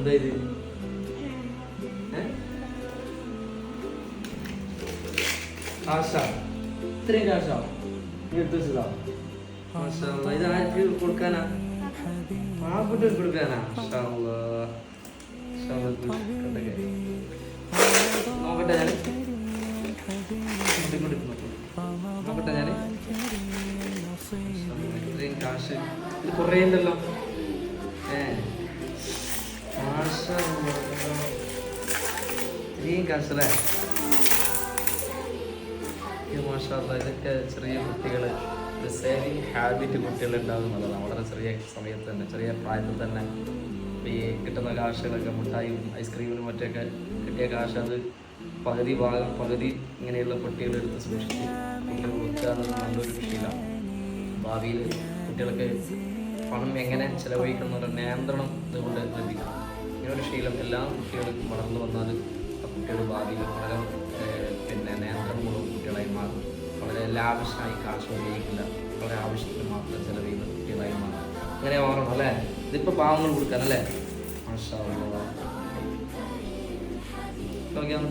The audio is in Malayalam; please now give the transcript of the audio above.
എന്താ ഇത്? കാശാ? ഇത്രയും കാശാ നീ എടുത്ത് വെച്ചതാ? ഇത് ആർക്ക് കൊടുക്കാനാ? പാവപ്പെട്ടവർക്ക് കൊടുക്കാനാ? നോക്കട്ടെ ഞാൻ നോക്കട്ടെ ഞാൻ ഇത്രയും കാശ് ഇത് കുറേ ഉണ്ടല്ലോ. ഇത്രയും കാശല്ലേ? ഇതൊക്കെ ചെറിയ കുട്ടികൾ സേവിങ് ഹാബിറ്റ് കുട്ടികളുണ്ടാകുന്നതാണ്. വളരെ ചെറിയ സമയത്ത് തന്നെ, ചെറിയ പ്രായത്തിൽ തന്നെ ഈ കിട്ടുന്ന കാശുകളൊക്കെ മിഠായും ഐസ്ക്രീമിനും മറ്റൊക്കെ കിട്ടിയ കാശ് അത് പകുതി ഇങ്ങനെയുള്ള പെട്ടികളെടുത്ത് സൂക്ഷിച്ച് കുട്ടികൾ കൊടുക്കുക എന്നത് നല്ലൊരു ശീലമാണ്. ഭാവിയിൽ കുട്ടികൾക്ക് പണം എങ്ങനെ ചിലവഴിക്കണം എന്നുള്ള നിയന്ത്രണം ഇതുകൊണ്ട് ലഭിക്കും. ഇങ്ങനൊരു ശീലം എല്ലാ കുട്ടികൾക്കും വളർന്നു വന്നാൽ ആ കുട്ടികൾ ഭാവിയിൽ വളരെ നിയന്ത്രണമുള്ള കുട്ടികളായി മാറും. വളരെ ലാവിഷായി കാശ് ഉപയോഗിക്കില്ല, വളരെ ആവശ്യത്തിന് മാത്രം ചിലവ് ചെയ്യുന്ന കുട്ടികളായി മാറും. അങ്ങനെ മാറണം അല്ലേ? ഇതിപ്പോൾ പാവങ്ങൾ കൊടുക്കാനല്ലേ? മാഷാ അല്ലാഹ്. നോക്കിയാൽ